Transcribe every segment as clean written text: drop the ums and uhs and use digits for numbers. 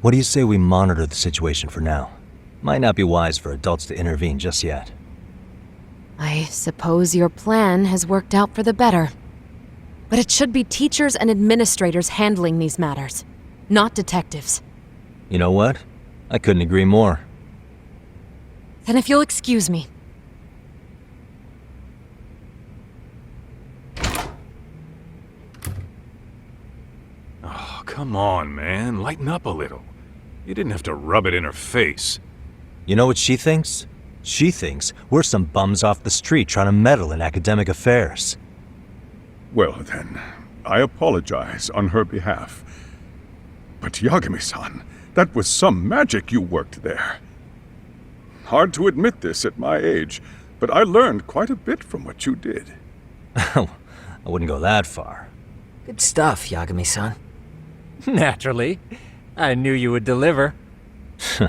What do you say we monitor the situation for now? Might not be wise for adults to intervene just yet. I suppose your plan has worked out for the better. But it should be teachers and administrators handling these matters, not detectives. You know what? I couldn't agree more. Then if you'll excuse me. Oh, come on, man. Lighten up a little. You didn't have to rub it in her face. You know what she thinks? She thinks we're some bums off the street trying to meddle in academic affairs. Well then, I apologize on her behalf. But Yagami-san, that was some magic you worked there. Hard to admit this at my age, but I learned quite a bit from what you did. I wouldn't go that far. Good stuff, Yagami-san. Naturally. I knew you would deliver. Huh?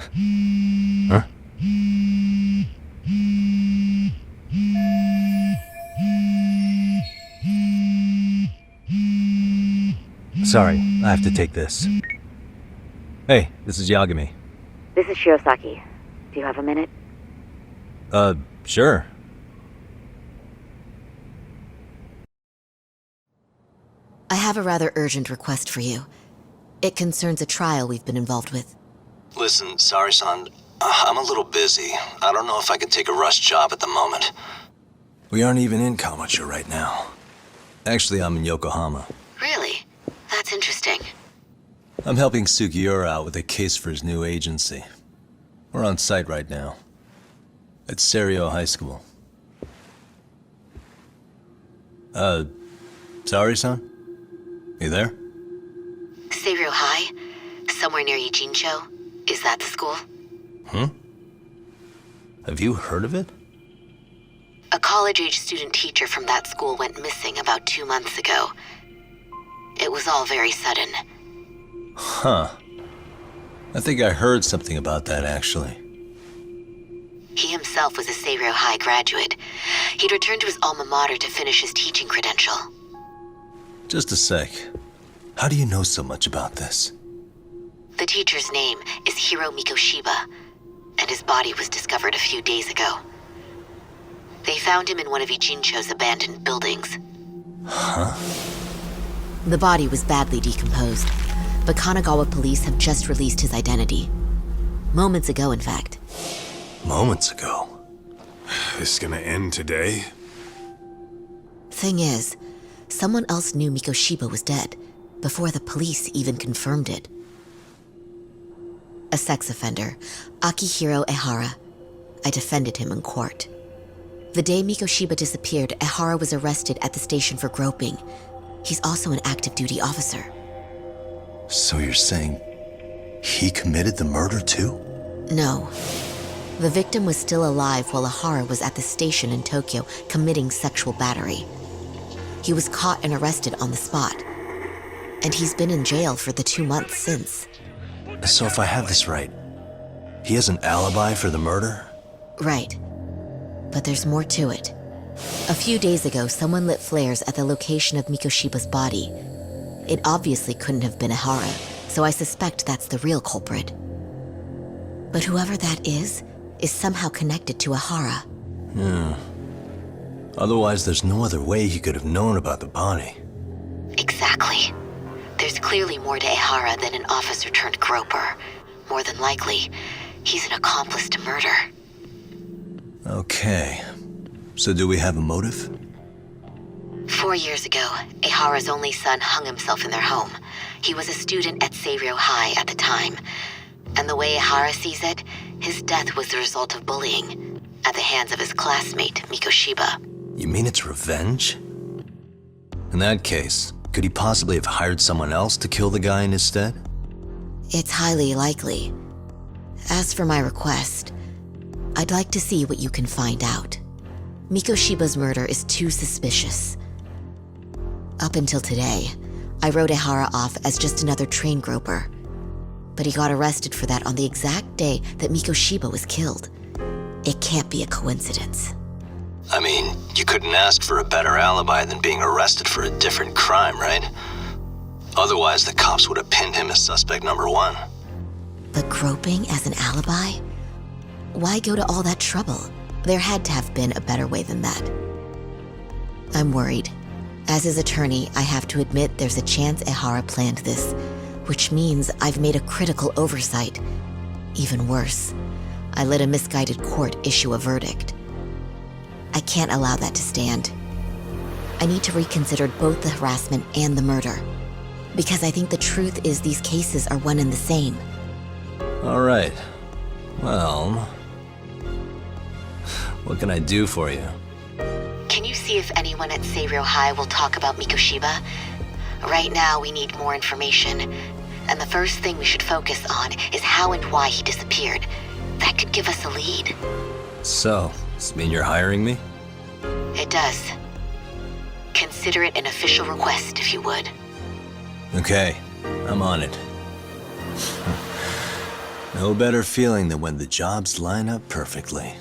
Sorry, I have to take this. Hey, this is Yagami. This is Shirosaki. Do you have a minute? Sure. I have a rather urgent request for you. It concerns a trial we've been involved with. Listen, sorry-san. I'm a little busy. I don't know if I could take a rush job at the moment. We aren't even in Kawachi right now. Actually, I'm in Yokohama. Really? That's interesting. I'm helping Sugiura out with a case for his new agency. We're on site right now. At Serio High School. Sorry-san? You there? Seiryo High? Somewhere near Ijincho? Is that the school? Have you heard of it? A college-age student teacher from that school went missing about 2 months ago. It was all very sudden. Huh. I think I heard something about that, actually. He himself was a Seiryo High graduate. He'd returned to his alma mater to finish his teaching credential. Just a sec. How do you know so much about this? The teacher's name is Hiro Mikoshiba, and his body was discovered a few days ago. They found him in one of Ijincho's abandoned buildings. Huh? The body was badly decomposed, but Kanagawa police have just released his identity. Moments ago, in fact. Moments ago. This gonna end today? Thing is, someone else knew Mikoshiba was dead, before the police even confirmed it. A sex offender, Akihiro Ehara. I defended him in court. The day Mikoshiba disappeared, Ehara was arrested at the station for groping. He's also an active duty officer. So you're saying he committed the murder too? No. The victim was still alive while Ehara was at the station in Tokyo committing sexual battery. He was caught and arrested on the spot. And he's been in jail for the 2 months since. So if I have this right, he has an alibi for the murder? Right. But there's more to it. A few days ago, someone lit flares at the location of Mikoshiba's body. It obviously couldn't have been Ehara, so I suspect that's the real culprit. But whoever that is somehow connected to Ehara. Otherwise, there's no other way he could have known about the body. Exactly. There's clearly more to Ehara than an officer-turned-groper. More than likely, he's an accomplice to murder. Okay. So do we have a motive? 4 years ago, Ehara's only son hung himself in their home. He was a student at Seiryo High at the time. And the way Ehara sees it, his death was the result of bullying at the hands of his classmate, Mikoshiba. You mean it's revenge? In that case, could he possibly have hired someone else to kill the guy in his stead? It's highly likely. As for my request, I'd like to see what you can find out. Mikoshiba's murder is too suspicious. Up until today, I wrote Ehara off as just another train groper. But he got arrested for that on the exact day that Mikoshiba was killed. It can't be a coincidence. I mean, you couldn't ask for a better alibi than being arrested for a different crime, right? Otherwise, the cops would have pinned him as suspect number one. But groping as an alibi? Why go to all that trouble? There had to have been a better way than that. I'm worried. As his attorney, I have to admit there's a chance Ehara planned this, which means I've made a critical oversight. Even worse, I let a misguided court issue a verdict. I can't allow that to stand. I need to reconsider both the harassment and the murder, because I think the truth is these cases are one and the same. All right. Well, what can I do for you? Can you see if anyone at Seiryō High will talk about Mikoshiba? Right now, we need more information. And the first thing we should focus on is how and why he disappeared. That could give us a lead. So, does this mean you're hiring me? It does. Consider it an official request, if you would. Okay, I'm on it. No better feeling than when the jobs line up perfectly.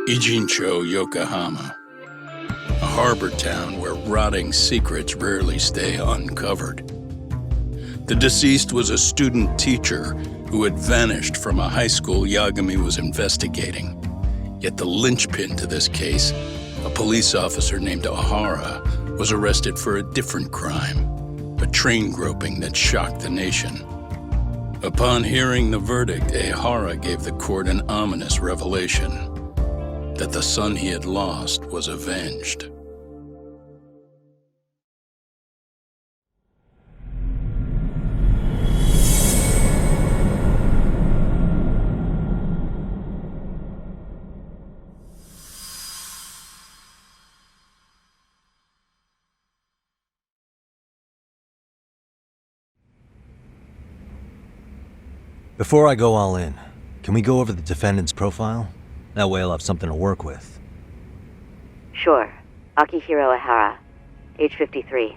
Ijincho, Yokohama. A harbor town where rotting secrets rarely stay uncovered. The deceased was a student teacher who had vanished from a high school Yagami was investigating. Yet the linchpin to this case, a police officer named Ehara, was arrested for a different crime, a train groping that shocked the nation. Upon hearing the verdict, Ehara gave the court an ominous revelation: that the son he had lost was avenged. Before I go all in, can we go over the defendant's profile? That way I'll have something to work with. Sure. Akihiro Ehara, age 53,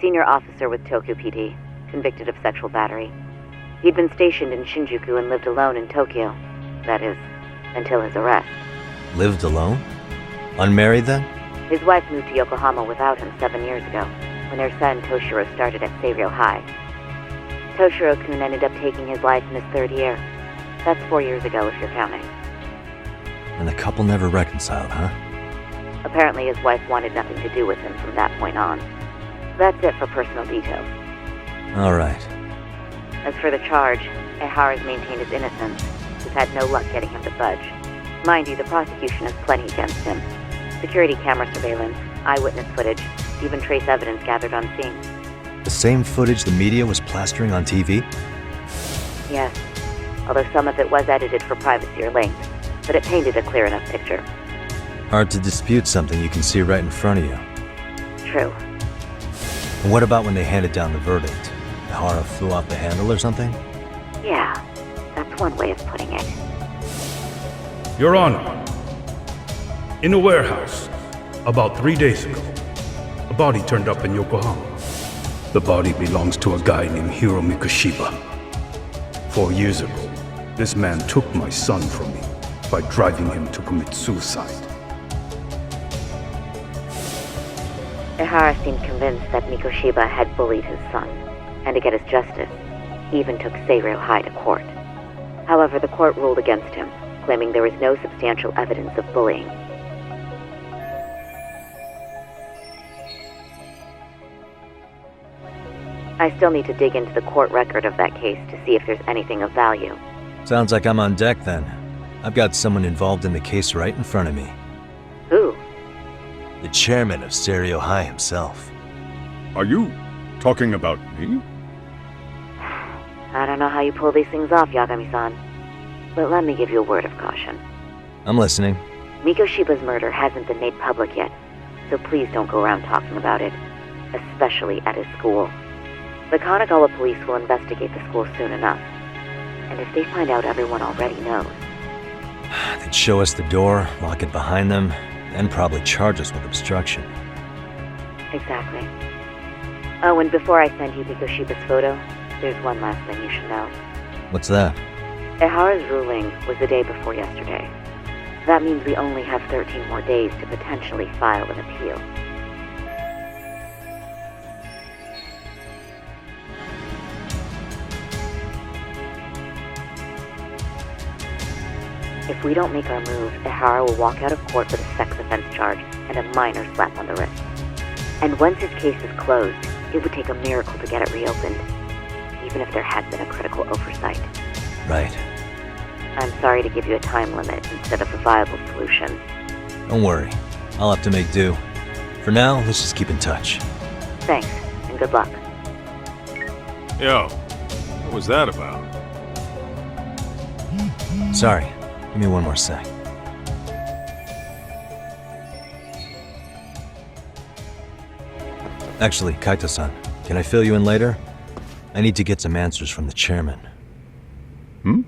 senior officer with Tokyo PD, convicted of sexual battery. He'd been stationed in Shinjuku and lived alone in Tokyo. That is, until his arrest. Lived alone? Unmarried then? His wife moved to Yokohama without him 7 years ago, when their son Toshiro started at Seiryō High. Toshiro-kun ended up taking his life in his third year. That's 4 years ago, if you're counting. And the couple never reconciled, huh? Apparently his wife wanted nothing to do with him from that point on. That's it for personal details. All right. As for the charge, Ehara's maintained his innocence. He's had no luck getting him to budge. Mind you, the prosecution has plenty against him. Security camera surveillance, eyewitness footage, even trace evidence gathered on scene. The same footage the media was plastering on TV? Yes, although some of it was edited for privacy or length, but it painted a clear enough picture. Hard to dispute something you can see right in front of you. True. And what about when they handed down the verdict? Ehara flew off the handle or something? Yeah, that's one way of putting it. Your Honor, in a warehouse, about 3 days ago, a body turned up in Yokohama. The body belongs to a guy named Hiro Mikoshiba. 4 years ago, this man took my son from me by driving him to commit suicide. Ehara seemed convinced that Mikoshiba had bullied his son, and to get his justice, he even took Seiryō High to court. However, the court ruled against him, claiming there was no substantial evidence of bullying. I still need to dig into the court record of that case to see if there's anything of value. Sounds like I'm on deck then. I've got someone involved in the case right in front of me. Who? The chairman of Seiryō High himself. Are you talking about me? I don't know how you pull these things off, Yagami-san. But let me give you a word of caution. I'm listening. Mikoshiba's murder hasn't been made public yet, so please don't go around talking about it, especially at his school. The Kanagawa police will investigate the school soon enough. And if they find out everyone already knows... They'd show us the door, lock it behind them, and probably charge us with obstruction. Exactly. Oh, and before I send you Mikoshiba's photo, there's one last thing you should know. What's that? Ehara's ruling was the day before yesterday. That means we only have 13 more days to potentially file an appeal. If we don't make our move, Ehara will walk out of court with a sex offense charge and a minor slap on the wrist. And once his case is closed, it would take a miracle to get it reopened, even if there had been a critical oversight. Right. I'm sorry to give you a time limit instead of a viable solution. Don't worry. I'll have to make do. For now, let's just keep in touch. Thanks, and good luck. Yo, what was that about? Sorry. Give me one more sec. Actually, Kaito-san, can I fill you in later? I need to get some answers from the chairman. Hmm?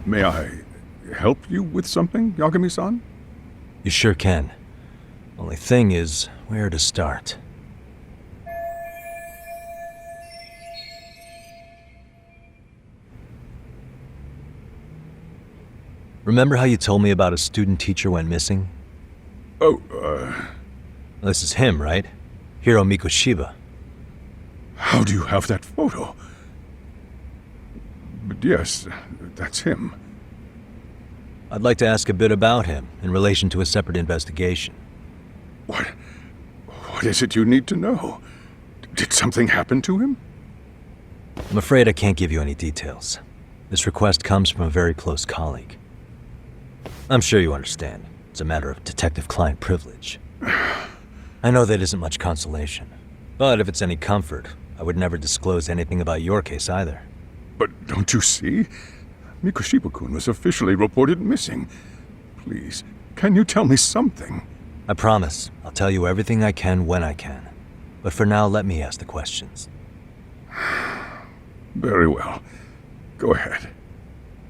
May I help you with something, Yagami-san? You sure can. Only thing is, where to start? Remember how you told me about a student teacher went missing? Oh, This is him, right? Hiro Mikoshiba. how do you have that photo? But yes, that's him. I'd like to ask a bit about him in relation to a separate investigation. What is it you need to know? Did something happen to him? I'm afraid I can't give you any details. This request comes from a very close colleague. I'm sure you understand. It's a matter of detective-client privilege. I know that isn't much consolation. But if it's any comfort, I would never disclose anything about your case either. But don't you see? Mikoshiba-kun was officially reported missing. Please, can you tell me something? I promise. I'll tell you everything I can when I can. But for now, let me ask the questions. Very well. Go ahead.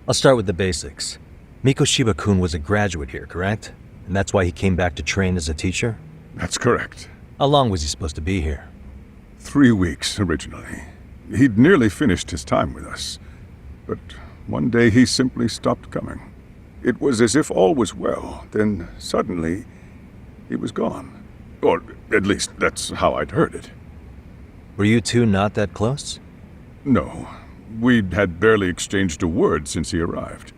I'll start with the basics. Mikoshiba-kun was a graduate here, correct? And that's why he came back to train as a teacher? That's correct. How long was he supposed to be here? 3 weeks originally. He'd nearly finished his time with us. But one day he simply stopped coming. It was as if all was well, then suddenly he was gone. Or at least that's how I'd heard it. Were you two not that close? No, we'd had barely exchanged a word since he arrived.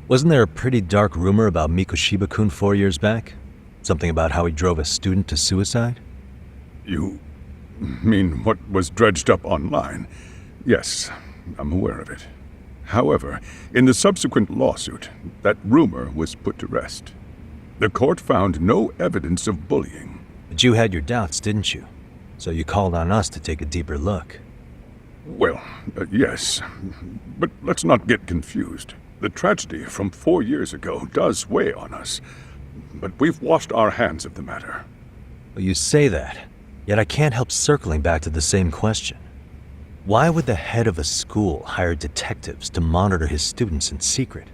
Wasn't there a pretty dark rumor about Mikoshiba-kun 4 years back? Something about how he drove a student to suicide? You mean what was dredged up online? Yes, I'm aware of it. However, in the subsequent lawsuit, that rumor was put to rest. The court found no evidence of bullying. But you had your doubts, didn't you? So you called on us to take a deeper look. Well, yes, but let's not get confused. The tragedy from 4 years ago does weigh on us, but we've washed our hands of the matter. Well, you say that, yet I can't help circling back to the same question. Why would the head of a school hire detectives to monitor his students in secret?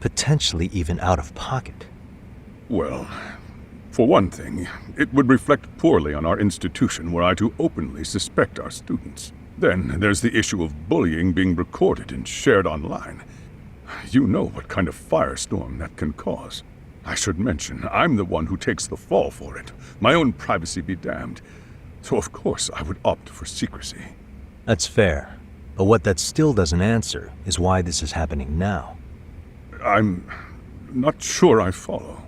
Potentially even out of pocket. Well, for one thing, it would reflect poorly on our institution were I to openly suspect our students. Then there's the issue of bullying being recorded and shared online. You know what kind of firestorm that can cause. I should mention, I'm the one who takes the fall for it. My own privacy be damned. So of course I would opt for secrecy. That's fair. But what that still doesn't answer is why this is happening now. I'm not sure I follow.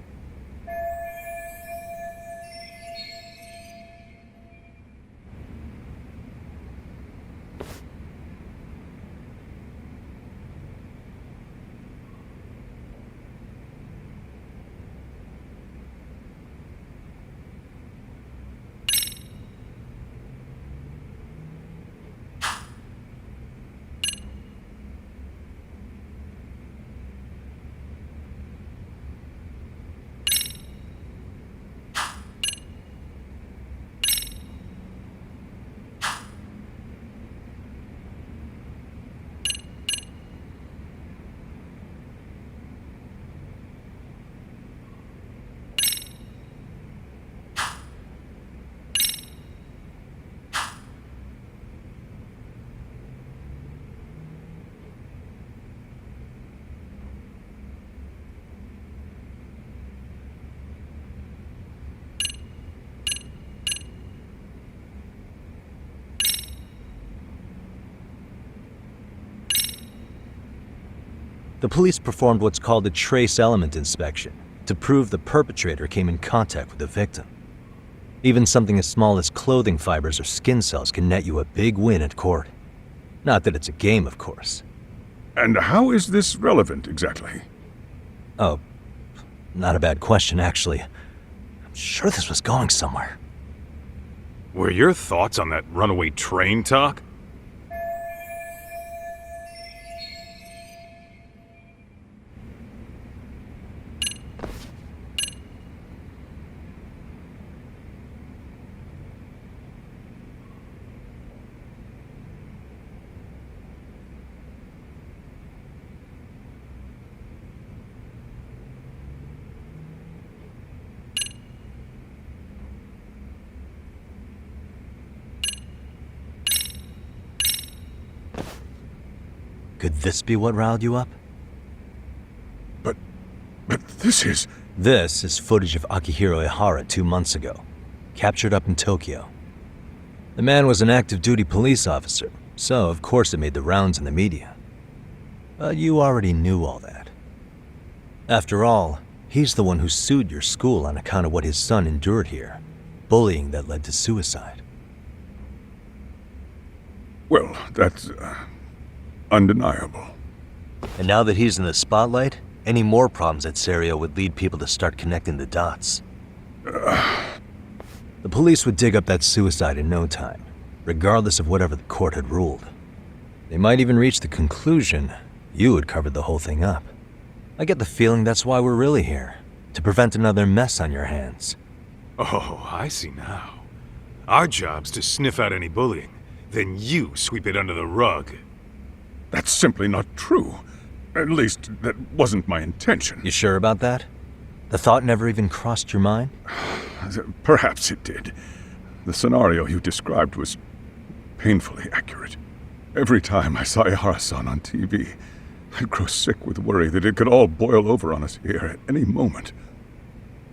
The police performed what's called a trace element inspection to prove the perpetrator came in contact with the victim. Even something as small as clothing fibers or skin cells can net you a big win at court. Not that it's a game, of course. And how is this relevant exactly? Oh, not a bad question, actually. I'm sure this was going somewhere. Were your thoughts on that runaway train talk? Could this be what riled you up? But this is... This is footage of Akihiro Ihara 2 months ago, captured up in Tokyo. The man was an active duty police officer, so of course it made the rounds in the media. But you already knew all that. After all, he's the one who sued your school on account of what his son endured here, bullying that led to suicide. Well, that's... undeniable. And now that he's in the spotlight, any more problems at Serio would lead people to start connecting the dots. The police would dig up that suicide in no time, regardless of whatever the court had ruled. They might even reach the conclusion you had covered the whole thing up. I get the feeling that's why we're really here, to prevent another mess on your hands. Oh, I see now. Our job's to sniff out any bullying, then you sweep it under the rug. That's simply not true. At least, that wasn't my intention. You sure about that? The thought never even crossed your mind? Perhaps it did. The scenario you described was painfully accurate. Every time I saw Ihara-san on TV, I'd grow sick with worry that it could all boil over on us here at any moment.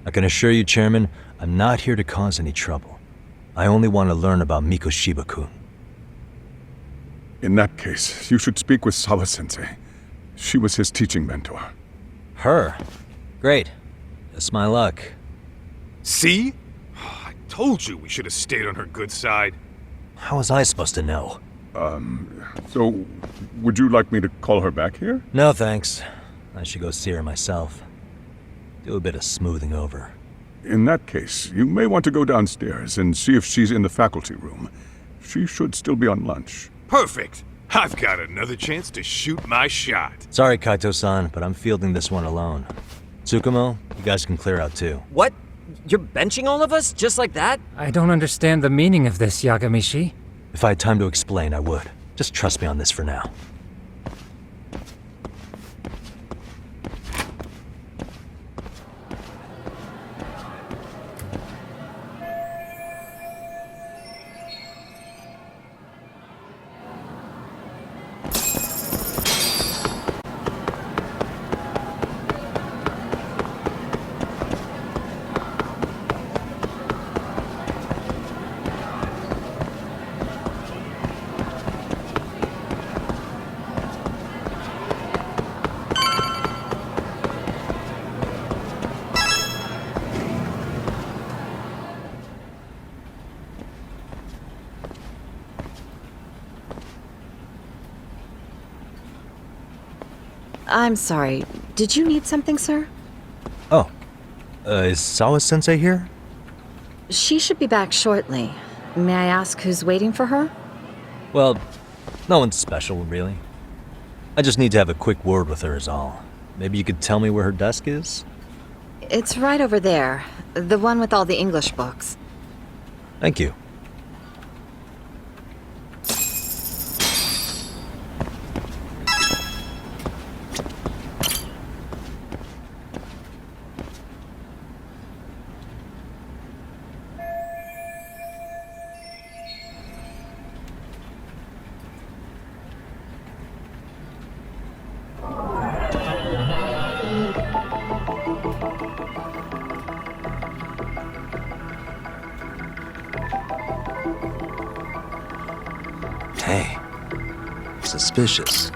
I can assure you, Chairman, I'm not here to cause any trouble. I only want to learn about Mikoshiba-kun. In that case, you should speak with Sawa-sensei. She was his teaching mentor. Her? Great. Just my luck. See? I told you we should have stayed on her good side. How was I supposed to know? So, would you like me to call her back here? No, thanks. I should go see her myself. Do a bit of smoothing over. In that case, you may want to go downstairs and see if she's in the faculty room. She should still be on lunch. Perfect. I've got another chance to shoot my shot. Sorry, Kaito-san, but I'm fielding this one alone. Tsukumo, you guys can clear out too. What? You're benching all of us? Just like that? I don't understand the meaning of this, Yagamishi. If I had time to explain, I would. Just trust me on this for now. I'm sorry. Did you need something, sir? Oh, is Sawa-sensei here? She should be back shortly. May I ask who's waiting for her? Well, no one's special, really. I just need to have a quick word with her is all. Maybe you could tell me where her desk is? It's right over there. The one with all the English books. Thank you. Hey, suspicious.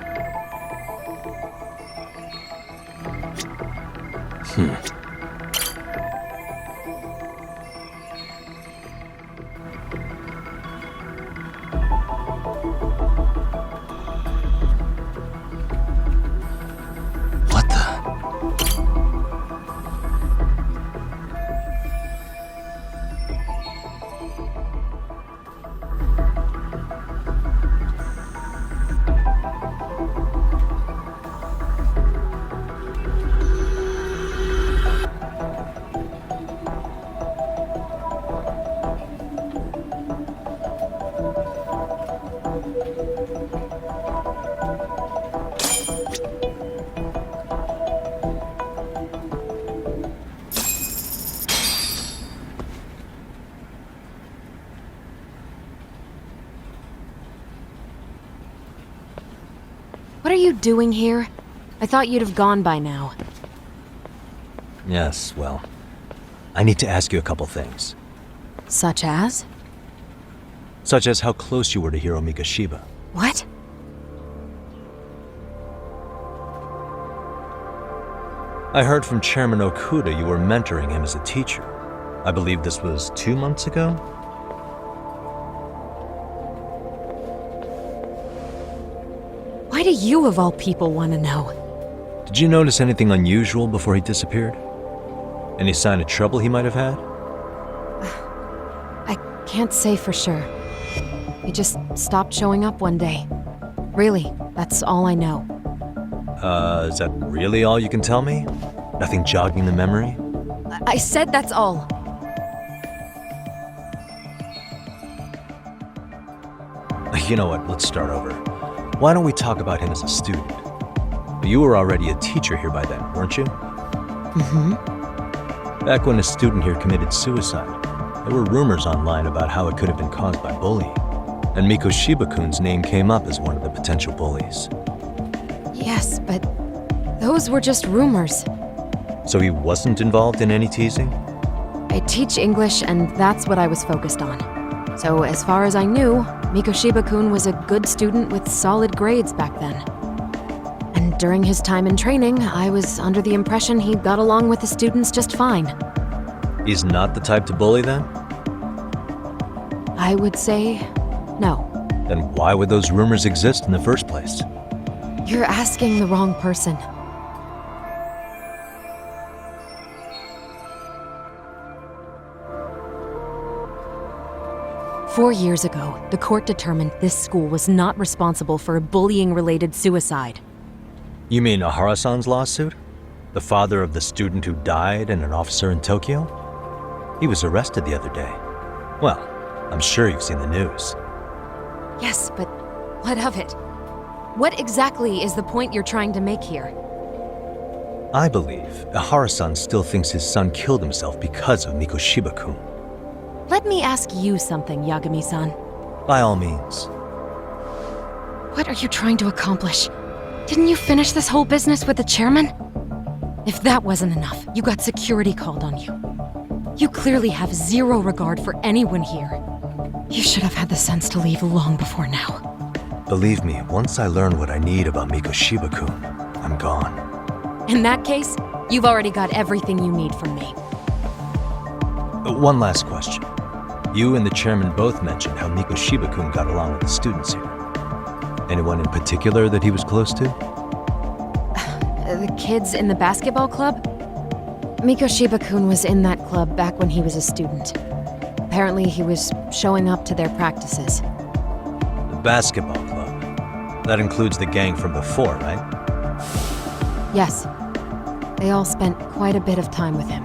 What the? What are you doing here? I thought you'd have gone by now. Yes, well, I need to ask you a couple things. Such as? Such as how close you were to Hiro Mikoshiba. What? I heard from Chairman Okuda you were mentoring him as a teacher. I believe this was 2 months ago? Why do you, of all people, want to know? Did you notice anything unusual before he disappeared? Any sign of trouble he might have had? I can't say for sure. He just stopped showing up one day. Really, that's all I know. Is that really all you can tell me? Nothing jogging the memory? I said that's all. You know what, let's start over. Why don't we talk about him as a student? You were already a teacher here by then, weren't you? Mm-hmm. Back when a student here committed suicide, there were rumors online about how it could have been caused by bullying. And Mikoshiba-kun's name came up as one of the potential bullies. Yes, but those were just rumors. So he wasn't involved in any teasing? I teach English, and that's what I was focused on. So as far as I knew, Mikoshiba-kun was a good student with solid grades back then. And during his time in training, I was under the impression he got along with the students just fine. He's not the type to bully then? I would say no. Then why would those rumors exist in the first place? You're asking the wrong person. Four years ago, the court determined this school was not responsible for a bullying-related suicide. You mean Ahara-san's lawsuit? The father of the student who died and an officer in Tokyo? He was arrested the other day. Well, I'm sure you've seen the news. Yes, but what of it? What exactly is the point you're trying to make here? I believe Ahara-san still thinks his son killed himself because of Mikoshiba-kun. Let me ask you something, Yagami-san. By all means. What are you trying to accomplish? Didn't you finish this whole business with the chairman? If that wasn't enough, you got security called on you. You clearly have zero regard for anyone here. You should have had the sense to leave long before now. Believe me, once I learn what I need about Mikoshiba-kun, I'm gone. In that case, you've already got everything you need from me. One last question. You and the chairman both mentioned how Mikoshiba-kun got along with the students here. Anyone in particular that he was close to? The kids in the basketball club? Mikoshiba-kun was in that club back when he was a student. Apparently, he was showing up to their practices. The basketball club. That includes the gang from before, right? Yes. They all spent quite a bit of time with him.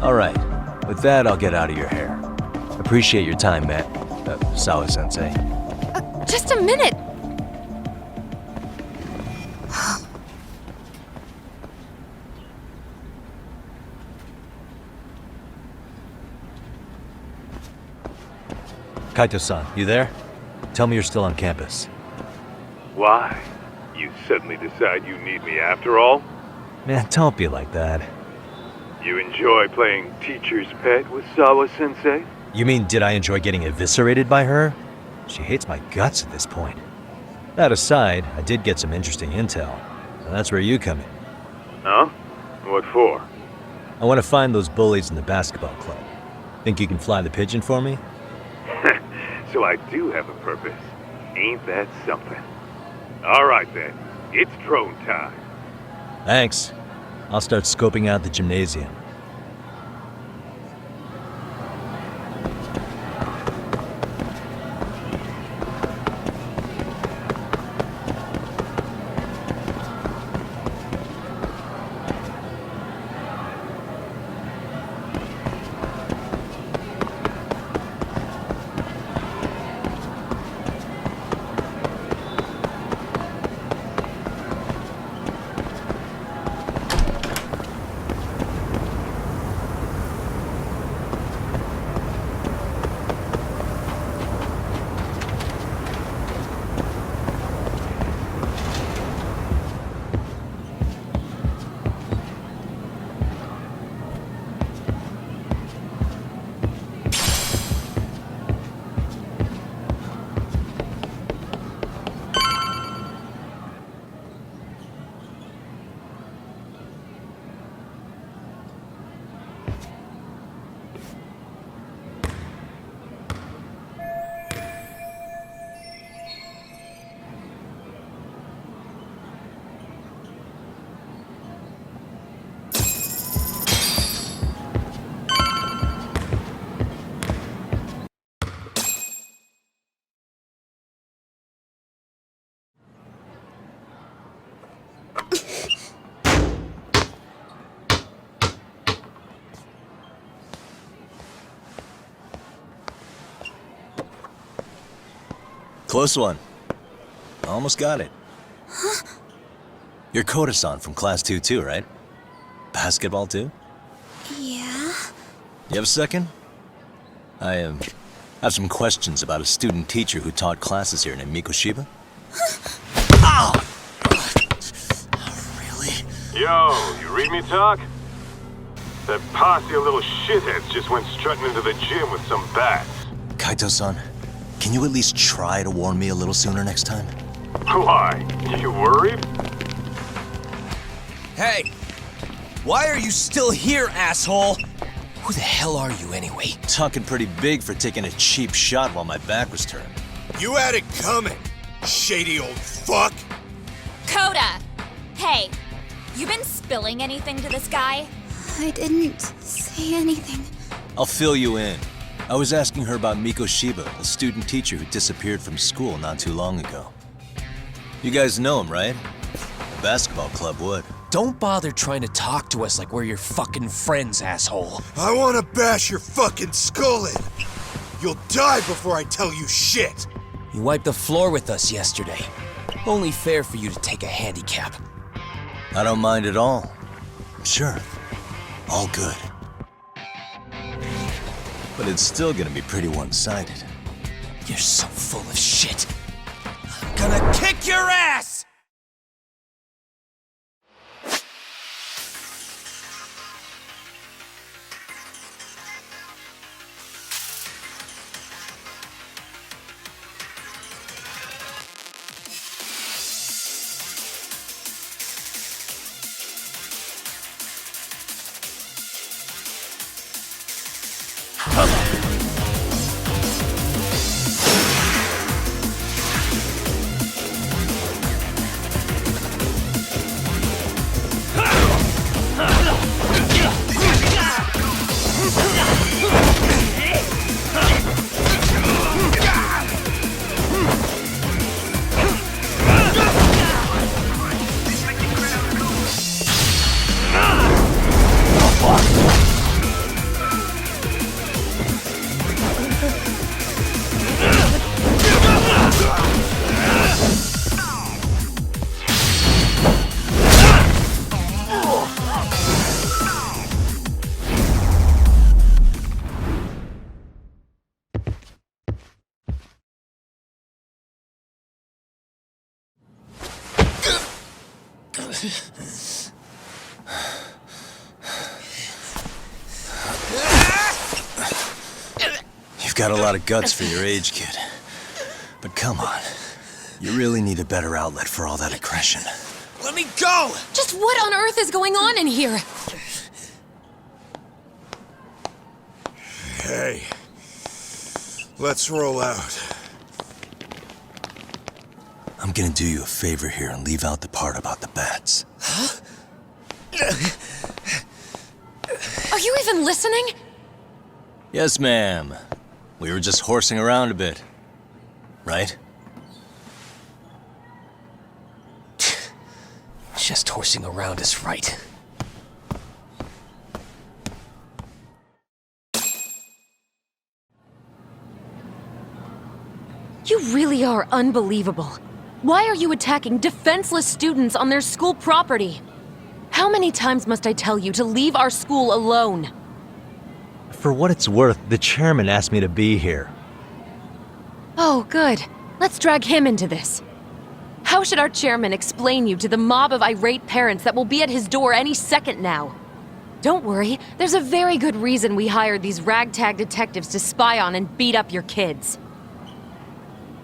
All right. With that, I'll get out of your hair. Appreciate your time, Matt. Sawa-sensei. Just a minute! Kaito-san, you there? Tell me you're still on campus. Why? You suddenly decide you need me after all? Man, don't be like that. You enjoy playing teacher's pet with Sawa-sensei? You mean, did I enjoy getting eviscerated by her? She hates my guts at this point. That aside, I did get some interesting intel. And that's where you come in. Huh? What for? I want to find those bullies in the basketball club. Think you can fly the pigeon for me? So I do have a purpose. Ain't that something? All right then, it's drone time. Thanks. I'll start scoping out the gymnasium. Close one. Almost got it. Huh? You're Koda-san from Class 2 too, right? Basketball too? Yeah? You have a second? I have some questions about a student teacher who taught classes here named Mikoshiba. Ow! Really? Yo, you read me talk? That posse of little shitheads just went strutting into the gym with some bats. Kaito-san, can you at least try to warn me a little sooner next time? Why? You worried? Hey! Why are you still here, asshole? Who the hell are you anyway? Talking pretty big for taking a cheap shot while my back was turned. You had it coming, shady old fuck! Coda! Hey, you been spilling anything to this guy? I didn't say anything. I'll fill you in. I was asking her about Mikoshiba, a student teacher who disappeared from school not too long ago. You guys know him, right? The basketball club would. Don't bother trying to talk to us like we're your fucking friends, asshole. I wanna bash your fucking skull in! You'll die before I tell you shit! You wiped the floor with us yesterday. Only fair for you to take a handicap. I don't mind at all. Sure. All good. But it's still gonna be pretty one-sided. You're so full of shit. I'm gonna kick your ass! You've got a lot of guts for your age, kid. But come on. You really need a better outlet for all that aggression. Let me go! Just what on earth is going on in here? Hey. Let's roll out. I'm gonna do you a favor here and leave out the part about the bats. Are you even listening? Yes, ma'am. We were just horsing around a bit. Right? Just horsing around is right. You really are unbelievable. Why are you attacking defenseless students on their school property? How many times must I tell you to leave our school alone? For what it's worth, the chairman asked me to be here. Oh, good. Let's drag him into this. How should our chairman explain you to the mob of irate parents that will be at his door any second now? Don't worry, there's a very good reason we hired these ragtag detectives to spy on and beat up your kids.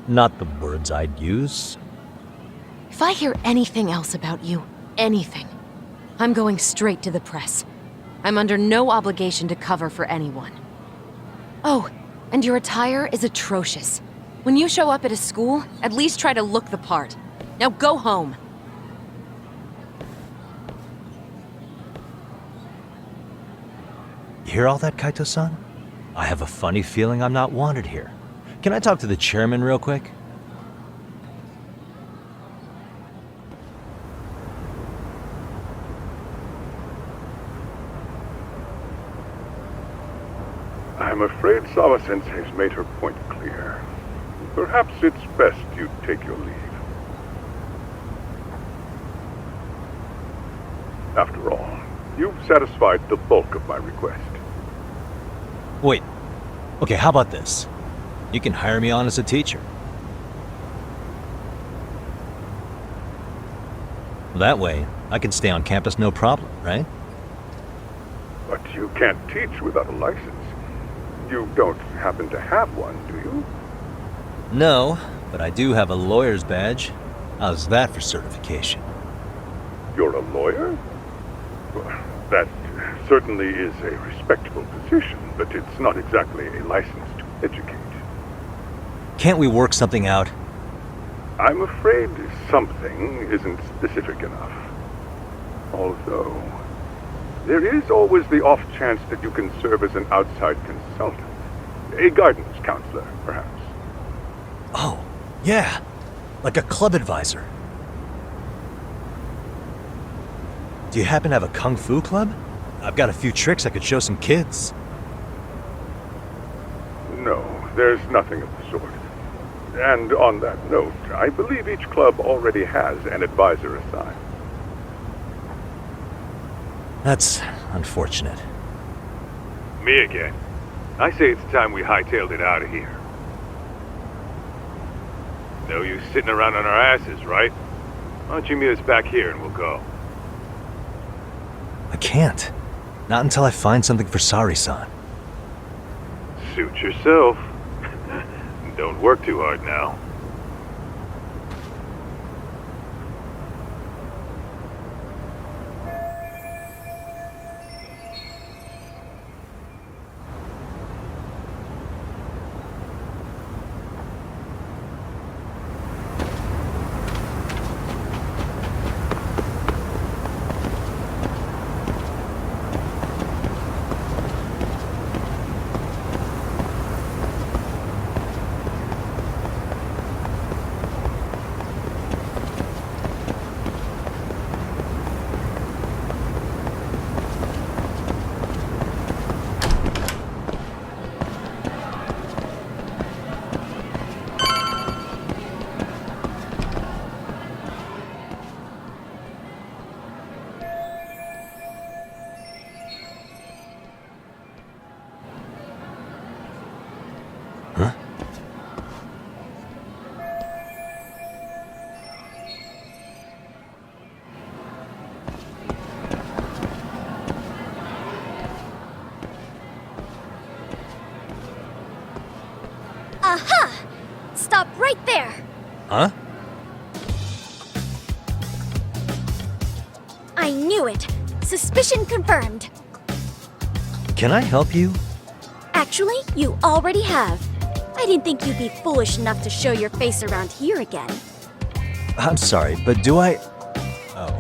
Not the words I'd use. If I hear anything else about you, anything, I'm going straight to the press. I'm under no obligation to cover for anyone. Oh, and your attire is atrocious. When you show up at a school, at least try to look the part. Now go home. You hear all that, Kaito-san? I have a funny feeling I'm not wanted here. Can I talk to the chairman real quick? I'm afraid Sawa-sensei's made her point clear. Perhaps it's best you take your leave. After all, you've satisfied the bulk of my request. Wait. Okay, how about this? You can hire me on as a teacher. That way, I can stay on campus no problem, right? But you can't teach without a license. You don't happen to have one, do you? No, but I do have a lawyer's badge. How's that for certification? You're a lawyer? Well, that certainly is a respectable position, but it's not exactly a license to educate. Can't we work something out? I'm afraid something isn't specific enough. Although, there is always the off chance that you can serve as an outside consultant. A guidance counselor, perhaps. Oh, yeah. Like a club advisor. Do you happen to have a kung fu club? I've got a few tricks I could show some kids. No, there's nothing of the sort. And on that note, I believe each club already has an advisor assigned. That's unfortunate. Me again. I say it's time we hightailed it out of here. No use sitting around on our asses, right? Why don't you meet us back here and we'll go? I can't. Not until I find something for Sari-san. Suit yourself. Don't work too hard now. stop right there. Huh? I knew it. Suspicion confirmed. Can I help you? Actually, you already have. I didn't think you'd be foolish enough to show your face around here again. I'm sorry, but do I... Oh.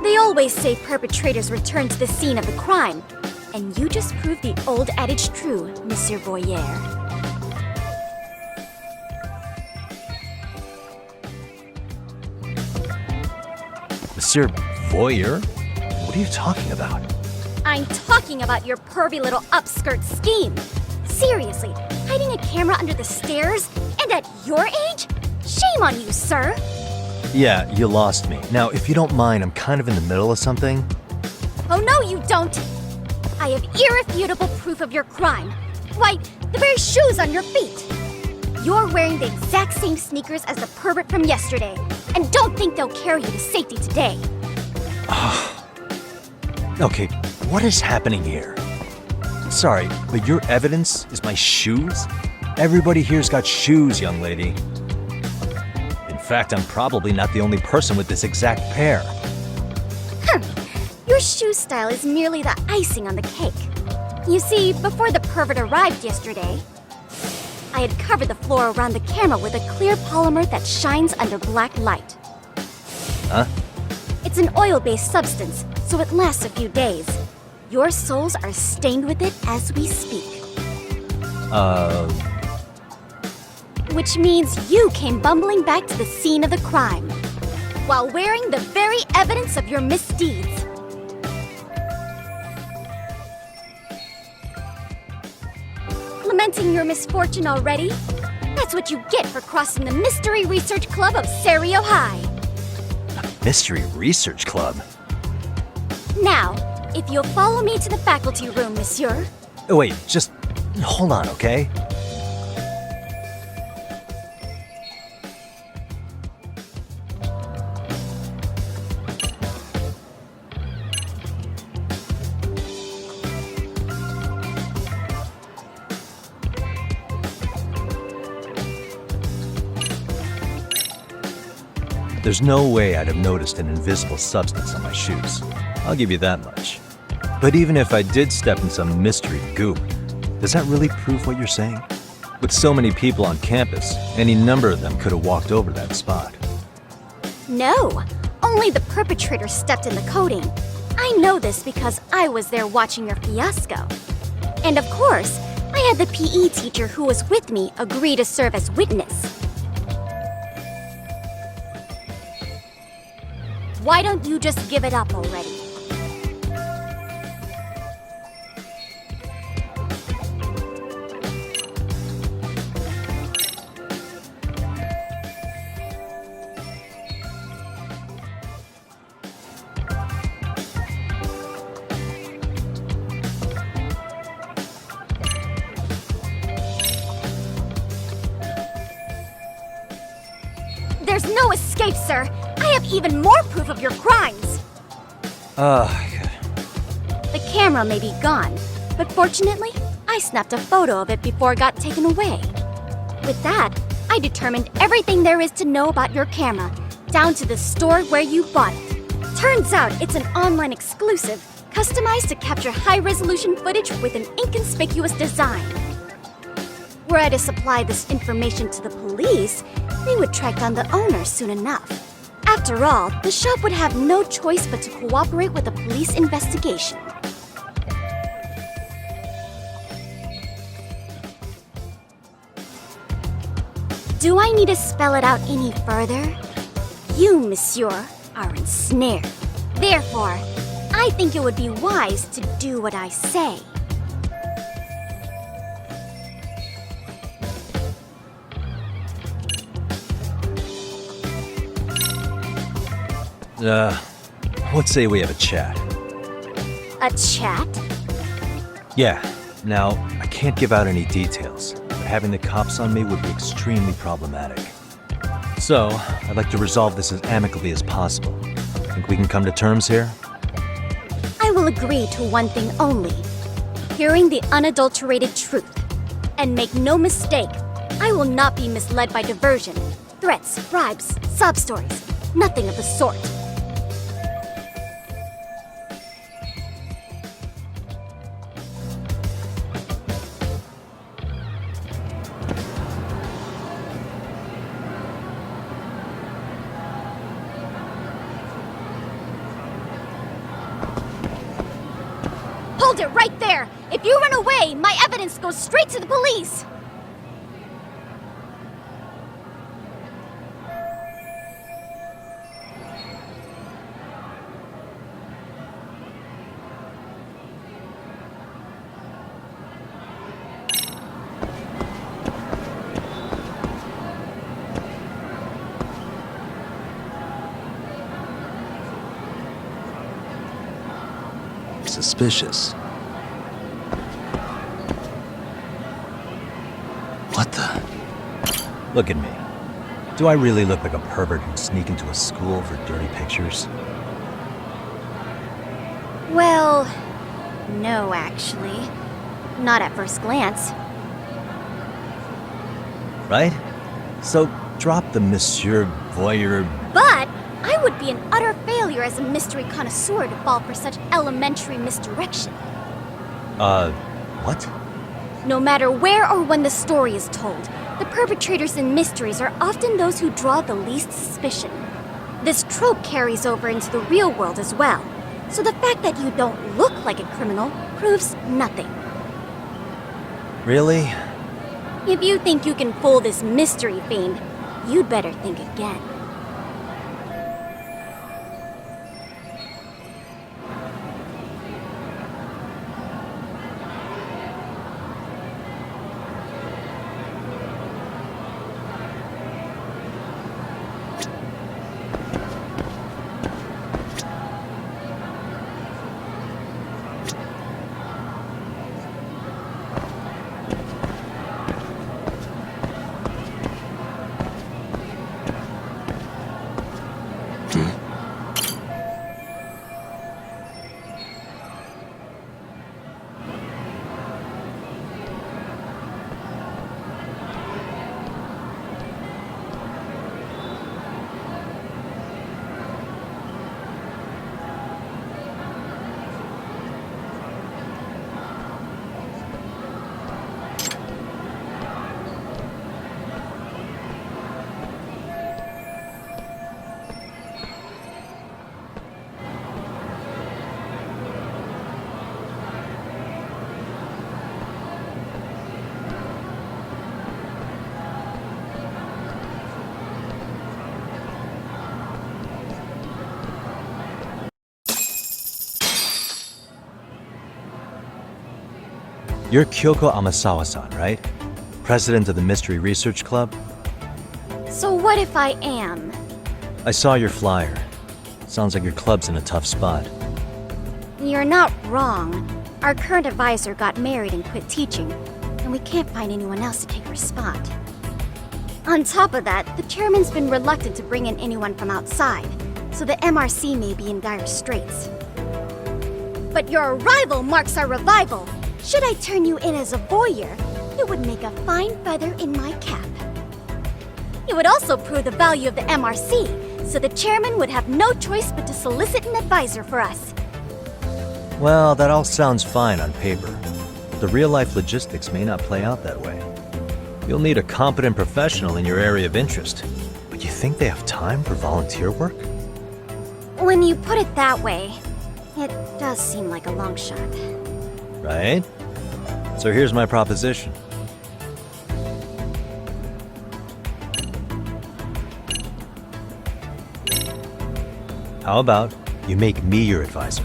They always say perpetrators return to the scene of the crime. And you just proved the old adage true, Monsieur Boyer. Monsieur Voyeur? What are you talking about? I'm talking about your pervy little upskirt scheme. Seriously, hiding a camera under the stairs? And at your age? Shame on you, sir! Yeah, you lost me. Now, if you don't mind, I'm kind of in the middle of something. Oh no, you don't! I have irrefutable proof of your crime. Why, the very shoes on your feet! You're wearing the exact same sneakers as the pervert from yesterday, and don't think they'll carry you to safety today. Okay, what is happening here? Sorry, but your evidence is my shoes? Everybody here's got shoes, young lady. In fact, I'm probably not the only person with this exact pair. Your shoe style is merely the icing on the cake. You see, before the pervert arrived yesterday, I had covered the floor around the camera with a clear polymer that shines under black light. Huh? It's an oil-based substance, so it lasts a few days. Your soles are stained with it as we speak. Which means you came bumbling back to the scene of the crime, while wearing the very evidence of your misdeeds. Lamenting your misfortune already? That's what you get for crossing the Mystery Research Club of Serio High. Mystery Research Club? Now, if you'll follow me to the faculty room, monsieur. Oh, wait, just hold on, okay? There's no way I'd have noticed an invisible substance on my shoes. I'll give you that much. But even if I did step in some mystery goop, does that really prove what you're saying? With so many people on campus, any number of them could have walked over that spot. No, only the perpetrator stepped in the coating. I know this because I was there watching your fiasco. And of course, I had the PE teacher who was with me agree to serve as witness. Why don't you just give it up already? There's no escape, sir. I have even more proof of your crimes. The camera may be gone, but fortunately, I snapped a photo of it before it got taken away. With that, I determined everything there is to know about your camera, down to the store where you bought it. Turns out it's an online exclusive, customized to capture high-resolution footage with an inconspicuous design. Were I to supply this information to the police, they would track down the owner soon enough. After all, the shop would have no choice but to cooperate with the police investigation. Do I need to spell it out any further? You, monsieur, are ensnared. Therefore, I think it would be wise to do what I say. Let's say we have a chat. A chat? Yeah. Now, I can't give out any details, but having the cops on me would be extremely problematic. So, I'd like to resolve this as amicably as possible. Think we can come to terms here? all agree to one thing only: hearing the unadulterated truth. And make no mistake, I will not be misled by diversion, threats, bribes, sob stories. Nothing of the sort. Hold it right there! If you run away, my evidence goes straight to the police! Suspicious. What the? Look at me. Do I really look like a pervert who'd sneak into a school for dirty pictures? Well, no, actually. Not at first glance. Right? So drop the Monsieur Voyeur. But I would be an utter failure as a mystery connoisseur to fall for such elementary misdirection. What? No matter where or when the story is told, the perpetrators in mysteries are often those who draw the least suspicion. This trope carries over into the real world as well, so the fact that you don't look like a criminal proves nothing. Really? If you think you can fool this mystery fiend, you'd better think again. You're Kyoko Amasawa-san, right? President of the Mystery Research Club? So what if I am? I saw your flyer. Sounds like your club's in a tough spot. You're not wrong. Our current advisor got married and quit teaching, and we can't find anyone else to take her spot. On top of that, the chairman's been reluctant to bring in anyone from outside, so the MRC may be in dire straits. But your arrival marks our revival. Should I turn you in as a voyeur, it would make a fine feather in my cap. It would also prove the value of the MRC, so the chairman would have no choice but to solicit an advisor for us. Well, that all sounds fine on paper, but the real-life logistics may not play out that way. You'll need a competent professional in your area of interest, but you think they have time for volunteer work? When you put it that way, it does seem like a long shot. Right? So here's my proposition. How about you make me your advisor?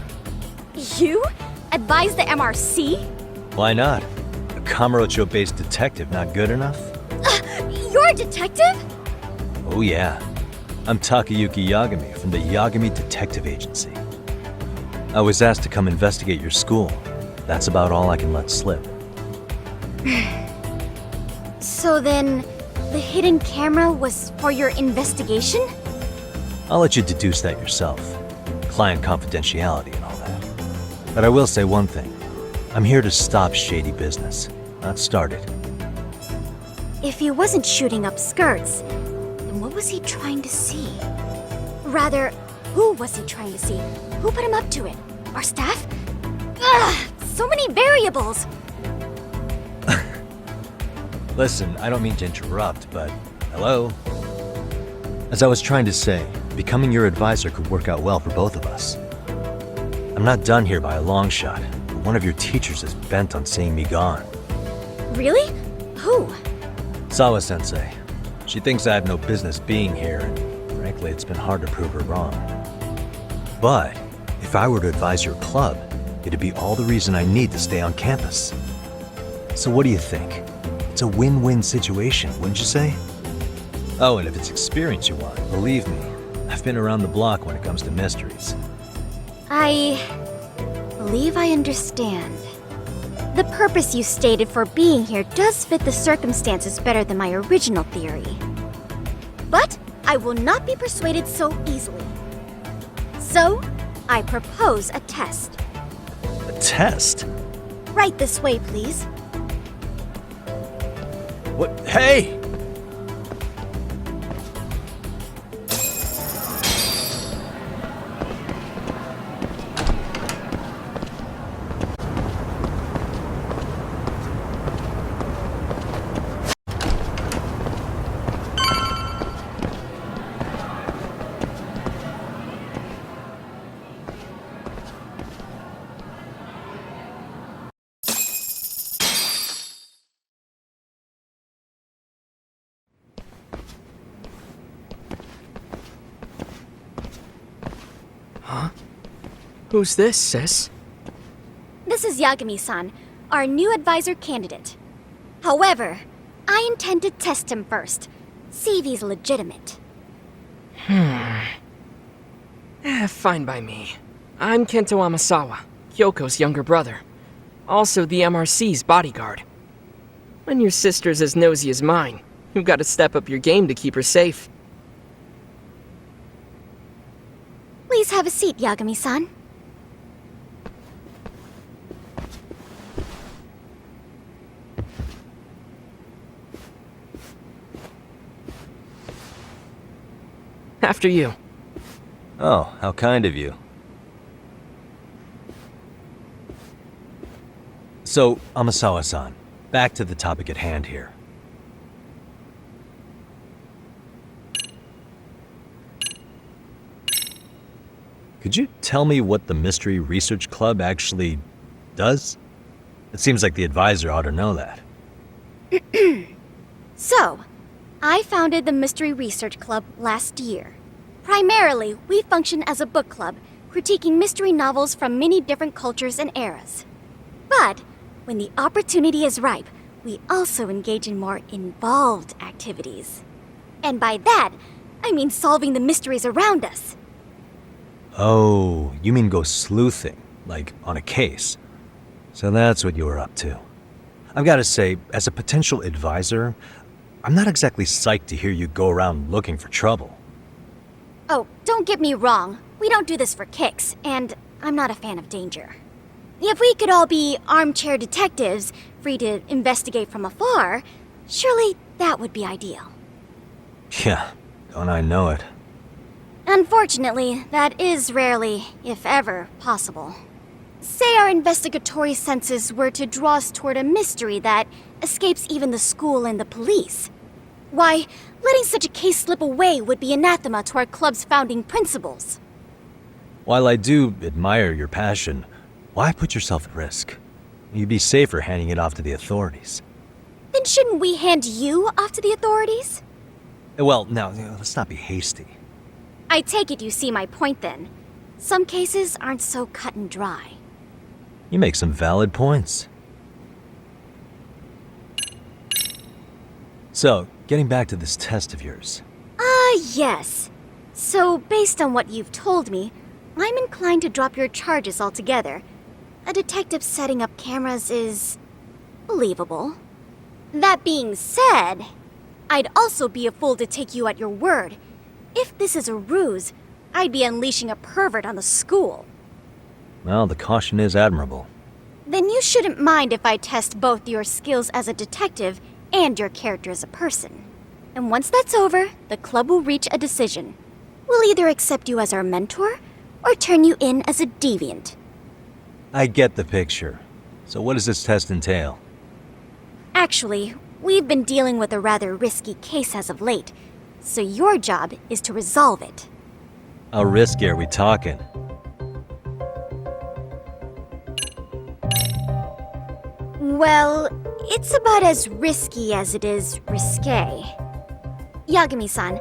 You? Advise the MRC? Why not? A Kamurocho-based detective not good enough? You're a detective? Oh yeah. I'm Takayuki Yagami from the Yagami Detective Agency. I was asked to come investigate your school. That's about all I can let slip. So then, the hidden camera was for your investigation? I'll let you deduce that yourself. Client confidentiality and all that. But I will say one thing. I'm here to stop shady business, not start it. If he wasn't shooting up skirts, then what was he trying to see? Rather, who was he trying to see? Who put him up to it? Our staff? Ugh! So many variables! Listen, I don't mean to interrupt, but hello? As I was trying to say, becoming your advisor could work out well for both of us. I'm not done here by a long shot, but one of your teachers is bent on seeing me gone. Really? Who? Sawa-sensei. She thinks I have no business being here, and frankly, it's been hard to prove her wrong. But if I were to advise your club, it'd be all the reason I need to stay on campus. So what do you think? It's a win-win situation, wouldn't you say? Oh, and if it's experience you want, believe me, I've been around the block when it comes to mysteries. I believe I understand. The purpose you stated for being here does fit the circumstances better than my original theory. But I will not be persuaded so easily. So, I propose a test. A test? Right this way, please. What? Hey! Huh? Who's this, sis? This is Yagami-san, our new advisor candidate. However, I intend to test him first, see if he's legitimate. Fine by me. I'm Kento Amasawa, Kyoko's younger brother. Also the MRC's bodyguard. When your sister's as nosy as mine, you've got to step up your game to keep her safe. Please have a seat, Yagami-san. After you. Oh, how kind of you. So, Amasawa-san, back to the topic at hand here. Could you tell me what the Mystery Research Club actually does? It seems like the advisor ought to know that. So, I founded the Mystery Research Club last year. Primarily, we function as a book club, critiquing mystery novels from many different cultures and eras. But, when the opportunity is ripe, we also engage in more involved activities. And by that, I mean solving the mysteries around us. Oh, you mean go sleuthing, like on a case. So that's what you were up to. I've got to say, as a potential advisor, I'm not exactly psyched to hear you go around looking for trouble. Oh, don't get me wrong. We don't do this for kicks, and I'm not a fan of danger. If we could all be armchair detectives, free to investigate from afar, surely that would be ideal. Yeah, don't I know it. Unfortunately, that is rarely, if ever, possible. Say our investigatory senses were to draw us toward a mystery that escapes even the school and the police. Why, letting such a case slip away would be anathema to our club's founding principles. While I do admire your passion, why put yourself at risk? You'd be safer handing it off to the authorities. Then shouldn't we hand you off to the authorities? Well, now, let's not be hasty. I take it you see my point then. Some cases aren't so cut and dry. You make some valid points. So, getting back to this test of yours. Yes. So, based on what you've told me, I'm inclined to drop your charges altogether. A detective setting up cameras is believable. That being said, I'd also be a fool to take you at your word. If this is a ruse, I'd be unleashing a pervert on the school. Well, the caution is admirable. Then you shouldn't mind if I test both your skills as a detective and your character as a person. And once that's over, the club will reach a decision. We'll either accept you as our mentor, or turn you in as a deviant. I get the picture. So what does this test entail? Actually, we've been dealing with a rather risky case as of late, so your job is to resolve it. How risky are we talking? Well, it's about as risky as it is risque. Yagami-san,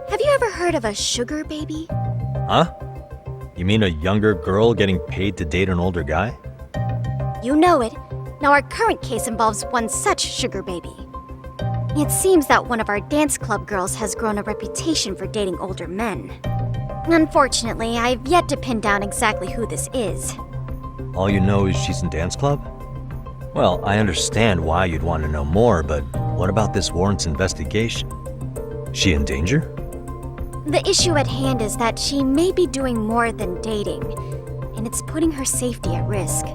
have you ever heard of a sugar baby? Huh? You mean a younger girl getting paid to date an older guy? You know it. Now our current case involves one such sugar baby. It seems that one of our dance club girls has grown a reputation for dating older men. Unfortunately, I've yet to pin down exactly who this is. All you know is she's in dance club? Well, I understand why you'd want to know more, but what about this warrants investigation? She in danger? The issue at hand is that she may be doing more than dating, and it's putting her safety at risk.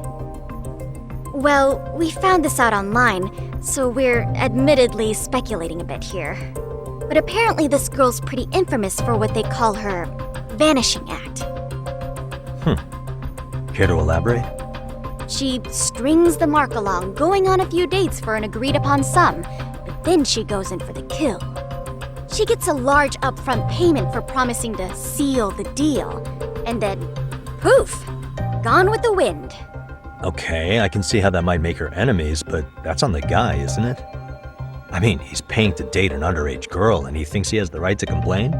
Well, we found this out online, so we're admittedly speculating a bit here. But apparently this girl's pretty infamous for what they call her vanishing act. Care to elaborate? She strings the mark along, going on a few dates for an agreed-upon sum, but then she goes in for the kill. She gets a large upfront payment for promising to seal the deal, and then, poof, gone with the wind. Okay, I can see how that might make her enemies, but that's on the guy, isn't it? I mean, he's paying to date an underage girl, and he thinks he has the right to complain?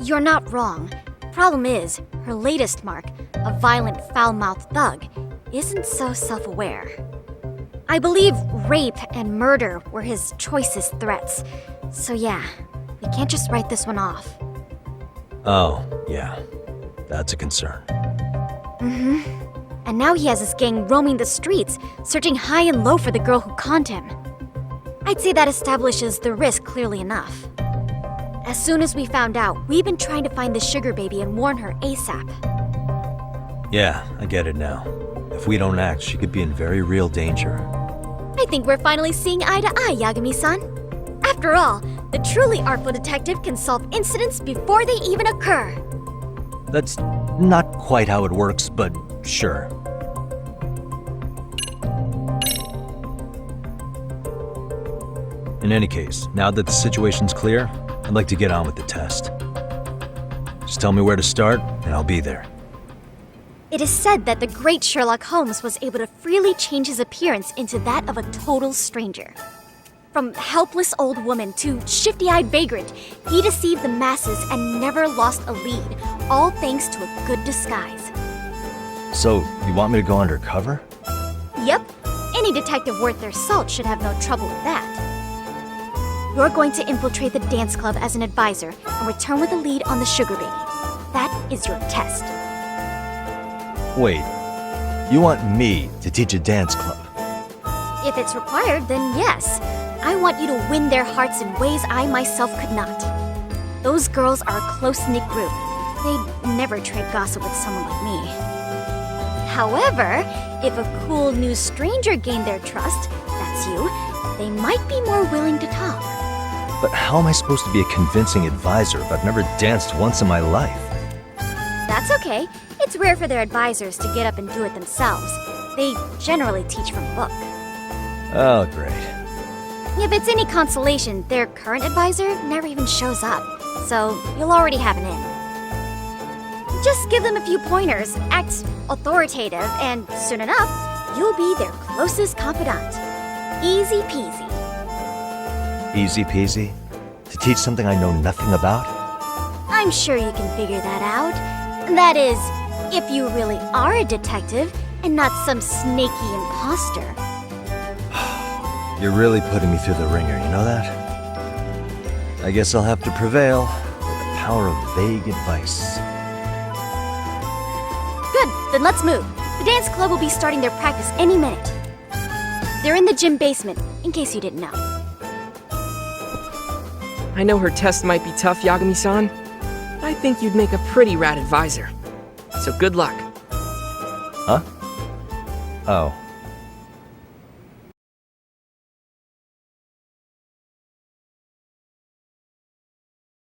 You're not wrong. Problem is, her latest mark, a violent, foul-mouthed thug, isn't so self-aware. I believe rape and murder were his choicest threats. So yeah, we can't just write this one off. Oh, yeah. That's a concern. Mm-hmm. And now he has his gang roaming the streets, searching high and low for the girl who conned him. I'd say that establishes the risk clearly enough. As soon as we found out, we've been trying to find the sugar baby and warn her ASAP. Yeah, I get it now. If we don't act, she could be in very real danger. I think we're finally seeing eye to eye, Yagami-san. After all, the truly artful detective can solve incidents before they even occur. That's not quite how it works, but sure. In any case, now that the situation's clear, I'd like to get on with the test. Just tell me where to start, and I'll be there. It is said that the great Sherlock Holmes was able to freely change his appearance into that of a total stranger. From helpless old woman to shifty-eyed vagrant, he deceived the masses and never lost a lead, all thanks to a good disguise. So, you want me to go undercover? Yep, any detective worth their salt should have no trouble with that. You're going to infiltrate the dance club as an advisor and return with a lead on the sugar baby. That is your test. Wait, you want me to teach a dance club? If it's required, then yes. I want you to win their hearts in ways I myself could not. Those girls are a close-knit group. They'd never trade gossip with someone like me. However, if a cool new stranger gained their trust, that's you, they might be more willing to talk. But how am I supposed to be a convincing advisor if I've never danced once in my life? That's okay. It's rare for their advisors to get up and do it themselves. They generally teach from a book. Oh, great. If it's any consolation, their current advisor never even shows up, so you'll already have an in. Just give them a few pointers, act authoritative, and soon enough, you'll be their closest confidant. Easy peasy. Easy peasy? To teach something I know nothing about? I'm sure you can figure that out. That is, if you really are a detective and not some snaky imposter. You're really putting me through the ringer, you know that? I guess I'll have to prevail with the power of vague advice. Good, then let's move. The dance club will be starting their practice any minute. They're in the gym basement, in case you didn't know. I know her test might be tough, Yagami-san. I think you'd make a pretty rad advisor. So good luck. Huh? Oh.